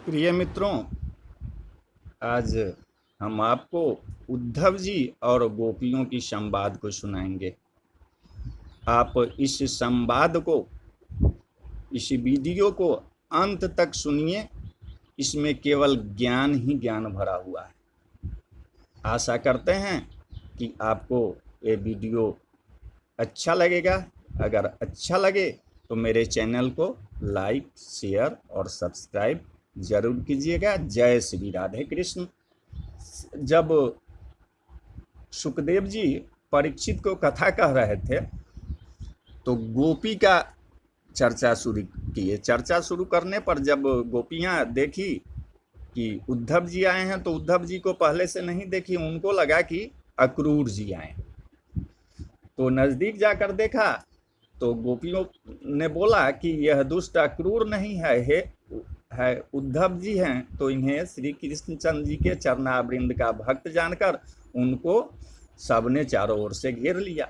प्रिय मित्रों, आज हम आपको उद्धव जी और गोपियों की संवाद को सुनाएंगे। आप इस संवाद को, इस वीडियो को अंत तक सुनिए। इसमें केवल ज्ञान ही ज्ञान भरा हुआ है। आशा करते हैं कि आपको ये वीडियो अच्छा लगेगा। अगर अच्छा लगे तो मेरे चैनल को लाइक, शेयर और सब्सक्राइब जरूर कीजिएगा। जय श्री राधे कृष्ण। जब सुखदेव जी परीक्षित को कथा कह रहे थे तो गोपी का चर्चा शुरू किए। चर्चा शुरू करने पर जब गोपियां देखी कि उद्धव जी आए हैं तो उद्धव जी को पहले से नहीं देखी, उनको लगा कि अक्रूर जी आए। तो नजदीक जाकर देखा तो गोपियों ने बोला कि यह दुष्ट अक्रूर नहीं है उद्धव जी हैं। तो इन्हें श्री कृष्णचंद्र जी के चरणावृंद का भक्त जानकर उनको सबने चारों ओर से घेर लिया।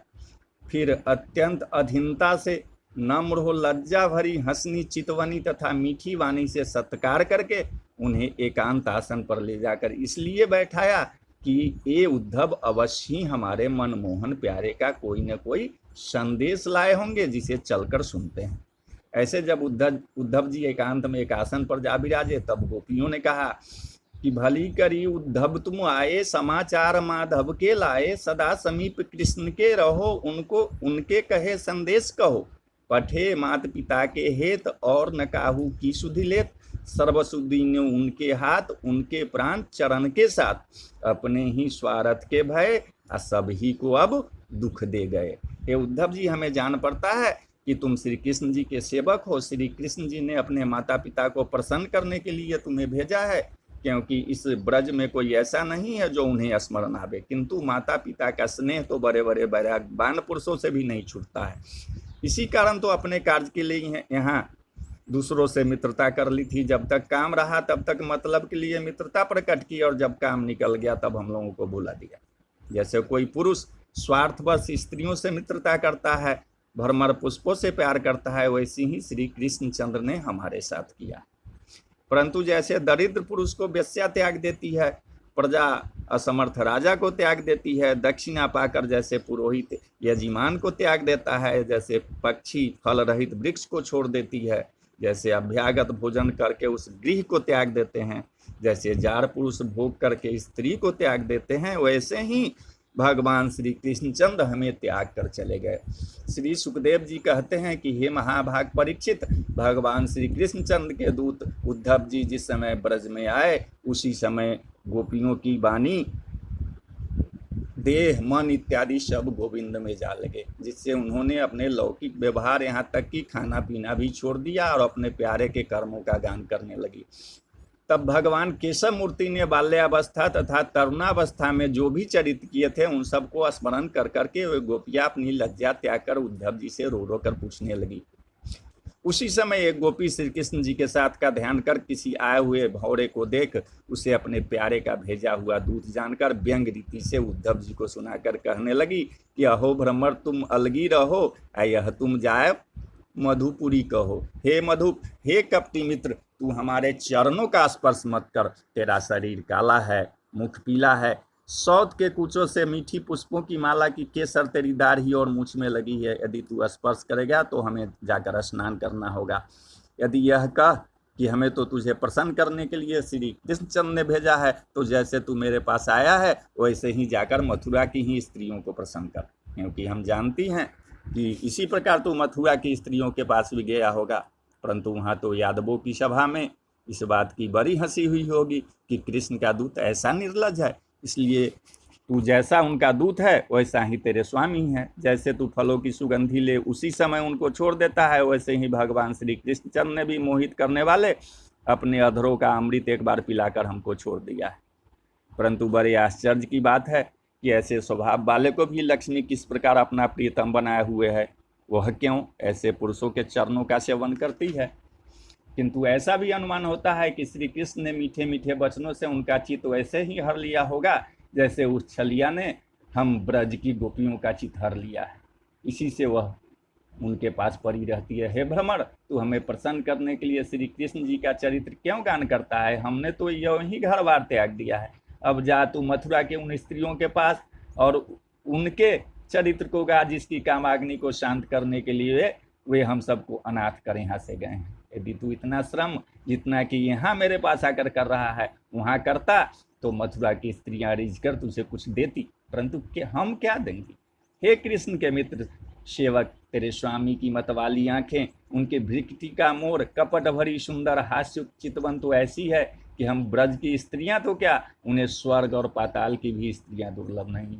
फिर अत्यंत अधीनता से नम्र हो लज्जा भरी हंसनी चितवनी तथा मीठी वाणी से सत्कार करके उन्हें एकांत आसन पर ले जाकर इसलिए बैठाया कि ये उद्धव अवश्य ही हमारे मनमोहन प्यारे का कोई न कोई संदेश लाए होंगे जिसे चलकर सुनते हैं। ऐसे जब उद्धव जी एकांत में एक आसन पर जा विराजे तब गोपियों ने कहा कि भली करी उद्धव तुम आए, समाचार माधव के लाए, सदा समीप कृष्ण के रहो, उनको उनके कहे संदेश कहो, पठे मात पिता के हेत और न काहू की सुधि लेत, सर्वसुधि ने उनके हाथ, उनके प्राण चरण के साथ, अपने ही स्वार्थ के भय सभी को अब दुख दे गए। हे उद्धव जी, हमें जान पड़ता है कि तुम श्री कृष्ण जी के सेवक हो। श्री कृष्ण जी ने अपने माता पिता को प्रसन्न करने के लिए तुम्हें भेजा है, क्योंकि इस ब्रज में कोई ऐसा नहीं है जो उन्हें स्मरण आवे। किंतु माता पिता का स्नेह तो बड़े बड़े वैराग्यवान पुरुषों से भी नहीं छूटता है। इसी कारण तो अपने कार्य के लिए यहाँ दूसरों से मित्रता कर ली थी। जब तक काम रहा तब तक मतलब के लिए मित्रता प्रकट की, और जब काम निकल गया तब हम लोगों को भुला दिया। जैसे कोई पुरुष स्वार्थवश स्त्रियों से मित्रता करता है, भरमर पुष्पों से प्यार करता है, वैसे ही श्री कृष्णचंद्र ने हमारे साथ किया। परंतु जैसे दरिद्र पुरुष को वेश्या त्याग देती है, प्रजा असमर्थ राजा को त्याग देती है, दक्षिणा पाकर जैसे पुरोहित यजमान को त्याग देता है, जैसे पक्षी फल रहित वृक्ष को छोड़ देती है, जैसे अभ्यागत भोजन करके उस गृह को त्याग देते हैं, जैसे जार पुरुष भोग करके स्त्री को त्याग देते हैं, वैसे ही भगवान श्री कृष्णचंद्र हमें त्याग कर चले गए। श्री सुखदेव जी कहते हैं कि हे महाभाग परीक्षित, भगवान श्री कृष्णचंद्र के दूत उद्धव जी जिस समय ब्रज में आए उसी समय गोपियों की वाणी, देह, मन इत्यादि सब गोविंद में जा लगे, जिससे उन्होंने अपने लौकिक व्यवहार यहाँ तक कि खाना पीना भी छोड़ दिया और अपने प्यारे के कर्मों का गान करने लगी। तब भगवान केशव मूर्ति ने बाल्यावस्था तथा तरुणावस्था में जो भी चरित्र किए थे उन सबको स्मरण कर करके वे गोपियां अपनी लज्जा त्याग कर उद्धव जी से रो रो कर पूछने लगी। उसी समय एक गोपी श्री कृष्ण जी के साथ का ध्यान कर किसी आए हुए भौरे को देख उसे अपने प्यारे का भेजा हुआ दूत जानकर व्यंग रीति से उद्धव जी को सुनाकर कहने लगी कि अहो भ्रमर तुम अलगी रहो, यह तुम जाए मधुपुरी कहो। हे मधु, हे कपटी मित्र, तू हमारे चरणों का स्पर्श मत कर। तेरा शरीर काला है, मुख पीला है, सौत के कुचों से मीठी पुष्पों की माला की केसर तेरी दाढ़ी और मूछ में लगी है। यदि तू स्पर्श करेगा तो हमें जाकर स्नान करना होगा। यदि यह कह कि हमें तो तुझे प्रसन्न करने के लिए श्री कृष्णचंद्र ने भेजा है, तो जैसे तू मेरे पास आया है वैसे ही जाकर मथुरा की ही स्त्रियों को प्रसन्न कर, क्योंकि हम जानती हैं कि इसी प्रकार तू मथुरा की स्त्रियों के पास भी गया होगा। परंतु वहाँ तो यादवों की सभा में इस बात की बड़ी हंसी हुई होगी कि कृष्ण का दूत ऐसा निर्लज है। इसलिए तू जैसा उनका दूत है वैसा ही तेरे स्वामी है। जैसे तू फलों की सुगंधी ले उसी समय उनको छोड़ देता है, वैसे ही भगवान श्री कृष्णचंद्र ने भी मोहित करने वाले अपने अधरों का अमृत एक बार पिलाकर हमको छोड़ दिया है। परंतु बड़े आश्चर्य की बात है कि ऐसे स्वभाव वाले को भी लक्ष्मी किस प्रकार अपना प्रियतम बनाए हुए है। वह क्यों ऐसे पुरुषों के चरणों का सेवन करती है। किंतु ऐसा भी अनुमान होता है कि श्री कृष्ण ने मीठे मीठे वचनों से उनका चित्त वैसे ही हर लिया होगा जैसे उस छलिया ने हम ब्रज की गोपियों का चित्त हर लिया है। इसी से वह उनके पास पड़ी रहती है। हे भ्रमर, तू हमें प्रसन्न करने के लिए श्री कृष्ण जी का चरित्र क्यों गान करता है? हमने तो यही घर बार त्याग दिया है। अब जा तू मथुरा के उन स्त्रियों के पास और उनके चरित्र को गा जिसकी कामाग्नि को शांत करने के लिए वे हम सबको अनाथ कर यहाँ से गए हैं। यदि तू इतना श्रम जितना कि यहाँ मेरे पास आकर कर रहा है वहाँ करता तो मथुरा की स्त्रियां रिझ कर तुझे कुछ देती, परंतु हम क्या देंगे? हे कृष्ण के मित्र सेवक, तेरे स्वामी की मतवाली आंखें, उनके भ्रिकुटी का मोर, कपट भरी सुंदर हास्य चितवन तो ऐसी है कि हम ब्रज की स्त्रियां तो क्या, उन्हें स्वर्ग और पाताल की भी स्त्रियां दुर्लभ नहीं।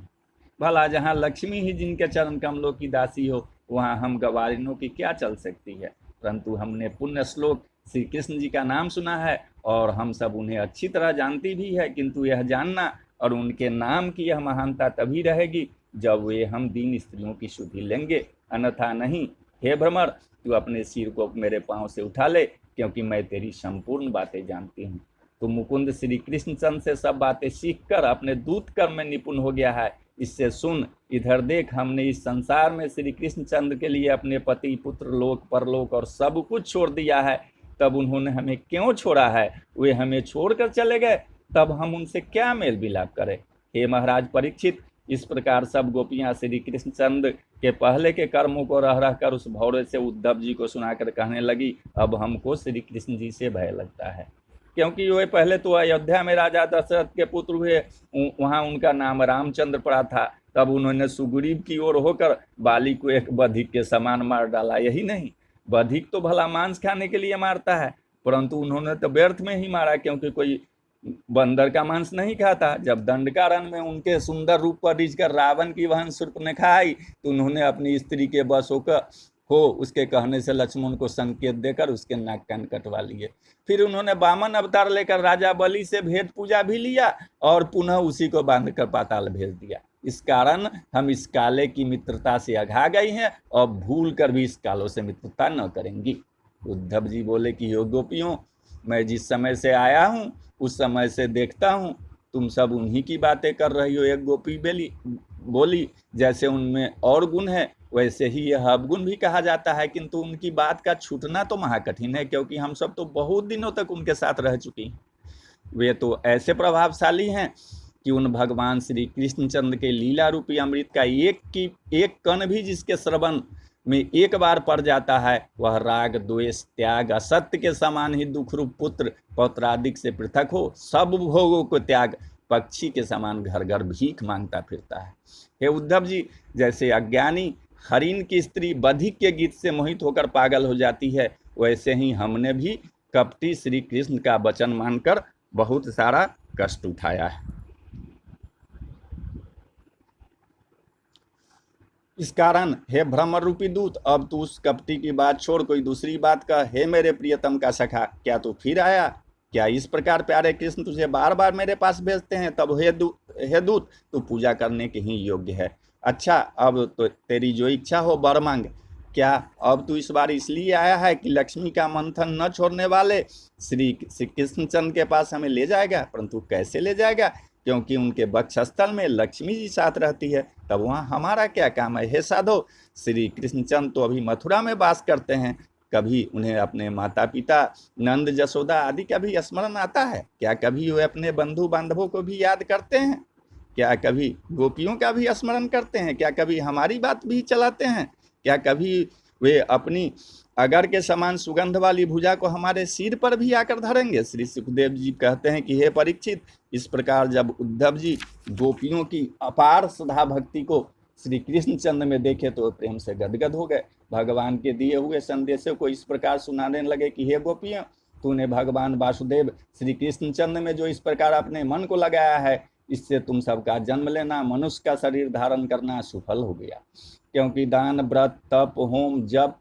भला जहाँ लक्ष्मी ही जिनके चरण कमलों की दासी हो, वहाँ हम गवारिनों की क्या चल सकती है? परंतु हमने पुण्य श्लोक श्री कृष्ण जी का नाम सुना है और हम सब उन्हें अच्छी तरह जानती भी है, किंतु यह जानना और उनके नाम की यह महानता तभी रहेगी जब वे हम दीन स्त्रियों की शुद्धि लेंगे, अन्यथा नहीं। हे भ्रमर, तू अपने सिर को मेरे पांव से उठा ले, क्योंकि मैं तेरी संपूर्ण बातें जानती हूँ। तो मुकुंद श्री कृष्णचंद्र से सब बातें सीखकर अपने दूत कर्म में निपुण हो गया है। इससे सुन, इधर देख, हमने इस संसार में श्री कृष्णचंद्र के लिए अपने पति, पुत्र, लोक, परलोक और सब कुछ छोड़ दिया है। तब उन्होंने हमें क्यों छोड़ा है? वे हमें छोड़कर चले गए, तब हम उनसे क्या मेल मिलाप करें? हे महाराज परीक्षित, इस प्रकार सब गोपियां श्री कृष्णचंद्र के पहले के कर्मों को रह रह कर उस भौरे से उद्धव जी को सुनाकर कहने लगी, अब हमको श्री कृष्ण जी से भय लगता है, क्योंकि वे पहले तो अयोध्या में राजा दशरथ के पुत्र हुए, वहाँ उनका नाम रामचंद्र पड़ा था। तब उन्होंने सुग्रीव की ओर होकर बाली को एक बधिक के समान मार डाला। यही नहीं, बधिक तो भला मांस खाने के लिए मारता है, परंतु उन्होंने तो व्यर्थ में ही मारा, क्योंकि कोई बंदर का मांस नहीं खाता। जब दंडकारण्य में उनके सुंदर रूप पर रिझकर रावण की बहन शूर्पणखा आई तो उन्होंने अपनी स्त्री के बस होकर उसके कहने से लक्ष्मण को संकेत देकर उसके नाक कान कटवा लिए। फिर उन्होंने वामन अवतार लेकर राजा बलि से भेद पूजा भी लिया और पुनः उसी को बांधकर पाताल भेज दिया। इस कारण हम इस काले की मित्रता से अघा गई हैं और भूल कर भी इस कालों से मित्रता न करेंगी। उद्धव जी बोले कि यो गोपियों, मैं जिस समय से आया हूँ उस समय से देखता हूँ तुम सब उन्हीं की बातें कर रही हो। एक गोपी बोली, जैसे उनमें और गुण है वैसे ही यह अवगुण भी कहा जाता है, किंतु उनकी बात का छूटना तो महाकठिन है, क्योंकि हम सब तो बहुत दिनों तक उनके साथ रह चुकी हैं। वे तो ऐसे प्रभावशाली हैं कि उन भगवान श्री कृष्णचंद्र के लीला रूपी अमृत का एक कण भी जिसके श्रवण में एक बार पड़ जाता है, वह राग, द्वेष, त्याग, असत्य के समान ही दुख रूप पुत्र पौत्रादिक से पृथक हो सब भोगों को त्याग पक्षी के समान घर घर भीख मांगता फिरता है। हे उद्धव जी, जैसे अज्ञानी हरिण की स्त्री बधिक के गीत से मोहित होकर पागल हो जाती है, वैसे ही हमने भी कपटी श्री कृष्ण का वचन मानकर बहुत सारा कष्ट उठाया है। इस कारण हे भ्रमर रूपी दूत, अब तू उस कपटी की बात छोड़ कोई दूसरी बात कह। हे मेरे प्रियतम का सखा, क्या तू फिर आया? क्या इस प्रकार प्यारे कृष्ण तुझे बार बार मेरे पास भेजते हैं? तब हे दूत, तू पूजा करने के ही योग्य है। अच्छा, अब तो तेरी जो इच्छा हो वर मांग। क्या अब तू इस बार इसलिए आया है कि लक्ष्मी का मंथन न छोड़ने वाले श्री कृष्णचंद्र के पास हमें ले जाएगा? परंतु कैसे ले जाएगा, क्योंकि उनके वक्षस्थल में लक्ष्मी जी साथ रहती है, तब वहाँ हमारा क्या काम है? हे साधो, श्री कृष्णचंद्र तो अभी मथुरा में वास करते हैं, कभी उन्हें अपने माता पिता नंद, जसोदा आदि का भी स्मरण आता है क्या? कभी वे अपने बंधु बांधवों को भी याद करते हैं क्या? कभी गोपियों का भी स्मरण करते हैं क्या? कभी हमारी बात भी चलाते हैं क्या? कभी वे अपनी अगर के समान सुगंध वाली भुजा को हमारे सिर पर भी आकर धरेंगे? श्री सुखदेव जी कहते हैं कि हे परीक्षित, इस प्रकार जब उद्धव जी गोपियों की अपार श्रद्धा भक्ति को श्री कृष्णचंद्र में देखे तो प्रेम से गदगद हो गए। भगवान के दिए हुए संदेशों को इस प्रकार सुनाने लगे कि हे गोपियों, तूने भगवान वासुदेव श्री कृष्णचंद्र में जो इस प्रकार अपने मन को लगाया है, इससे तुम सबका जन्म लेना, मनुष्य का शरीर धारण करना सफल हो गया। क्योंकि दान, व्रत, तप, होम, जप,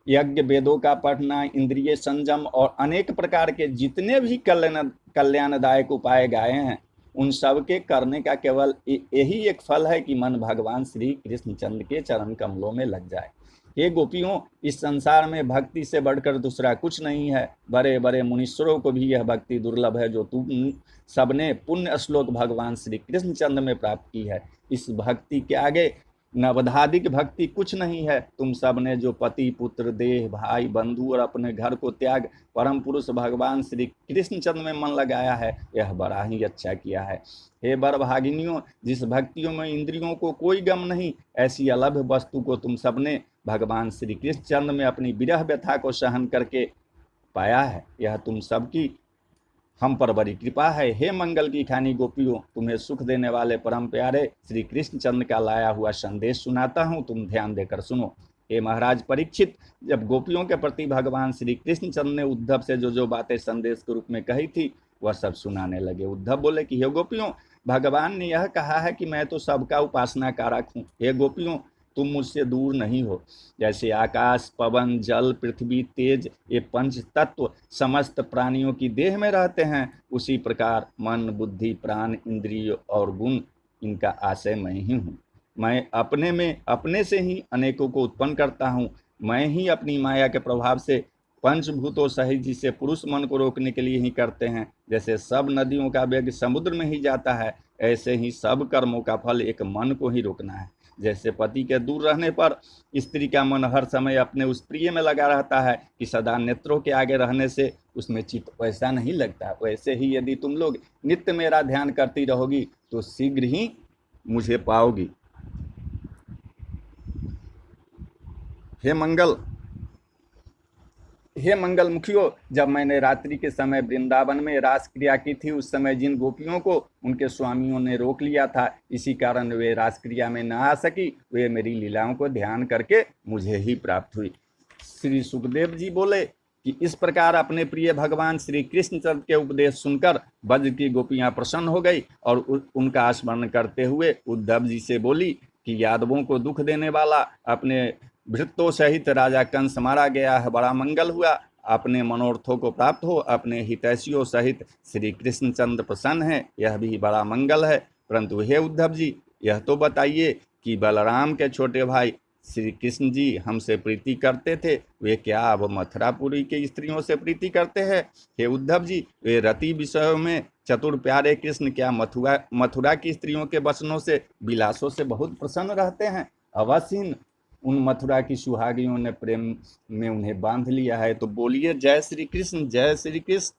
यज्ञ, वेदों का पढ़ना, इंद्रिय संयम और अनेक प्रकार के जितने भी कल्याणदायक उपाय गाए हैं, उन सब के करने का केवल यही एक फल है कि मन भगवान श्री कृष्णचंद्र के चरण कमलों में लग जाए। हे गोपियों, इस संसार में भक्ति से बढ़कर दूसरा कुछ नहीं है। बड़े बड़े मुनीश्वरों को भी यह भक्ति दुर्लभ है जो तुम सबने पुण्य श्लोक भगवान श्री कृष्णचंद्र में प्राप्त की है। इस भक्ति के आगे नवधाधिक भक्ति कुछ नहीं है। तुम सब ने जो पति पुत्र देह भाई बंधु और अपने घर को त्याग परम पुरुष भगवान श्री कृष्णचंद्र में मन लगाया है, यह बड़ा ही अच्छा किया है। हे बरभागिनियों, जिस भक्तियों में इंद्रियों को कोई गम नहीं, ऐसी अलभ्य वस्तु को तुम सबने भगवान श्री कृष्णचंद्र में अपनी विरह व्यथा को सहन करके पाया है। यह तुम सबकी हम पर बड़ी कृपा है। हे मंगल की खानी गोपियों, तुम्हें सुख देने वाले परम प्यारे श्री कृष्णचंद्र का लाया हुआ संदेश सुनाता हूँ, तुम ध्यान देकर सुनो। हे महाराज परीक्षित, जब गोपियों के प्रति भगवान श्री कृष्णचंद्र ने उद्धव से जो जो बातें संदेश के रूप में कही थी, वह सब सुनाने लगे। उद्धव बोले कि हे गोपियों, भगवान ने यह कहा है कि मैं तो सबका उपासना कारक हूँ। हे गोपियों, तुम मुझसे दूर नहीं हो। जैसे आकाश पवन जल पृथ्वी तेज ये पंच तत्व समस्त प्राणियों की देह में रहते हैं, उसी प्रकार मन बुद्धि प्राण इंद्रिय और गुण इनका आशय मैं ही हूँ। मैं अपने में अपने से ही अनेकों को उत्पन्न करता हूँ। मैं ही अपनी माया के प्रभाव से पंचभूतों सहित जिसे पुरुष मन को रोकने के लिए ही करते हैं। जैसे सब नदियों का वेग समुद्र में ही जाता है, ऐसे ही सब कर्मों का फल एक मन को ही रोकना है। जैसे पति के दूर रहने पर स्त्री का मन हर समय अपने उस प्रिय में लगा रहता है कि सदा नेत्रों के आगे रहने से उसमें चित्त वैसा नहीं लगता, वैसे ही यदि तुम लोग नित्य मेरा ध्यान करती रहोगी तो शीघ्र ही मुझे पाओगी। हे मंगल मुखियो, जब मैंने रात्रि के समय वृंदावन में रास क्रिया की थी, उस समय जिन गोपियों को उनके स्वामियों ने रोक लिया था, इसी कारण वे रास क्रिया में न आ सकी। वे मेरी लीलाओं को ध्यान करके मुझे ही प्राप्त हुई। श्री सुखदेव जी बोले कि इस प्रकार अपने प्रिय भगवान श्री कृष्णचंद्र के उपदेश सुनकर ब्रज की गोपियां प्रसन्न हो गई और उनका स्मरण करते हुए उद्धव जी से बोली कि यादवों को दुख देने वाला अपने भृत्यों सहित राजा कंस मारा गया है, बड़ा मंगल हुआ। अपने मनोरथों को प्राप्त हो, अपने हितैषियों सहित श्री कृष्णचंद्र प्रसन्न है, यह भी बड़ा मंगल है। परंतु हे उद्धव जी, यह तो बताइए कि बलराम के छोटे भाई श्री कृष्ण जी हमसे प्रीति करते थे, वे क्या अब मथुरापुरी के स्त्रियों से प्रीति करते हैं? हे उद्धव जी, वे रति विषयों में चतुर प्यारे कृष्ण क्या मथुरा की स्त्रियों के वचनों से विलासों से बहुत प्रसन्न रहते हैं? अवश्य उन मथुरा की सुहागियों ने प्रेम में उन्हें बांध लिया है। तो बोलिए जय श्री कृष्ण, जय श्री कृष्ण।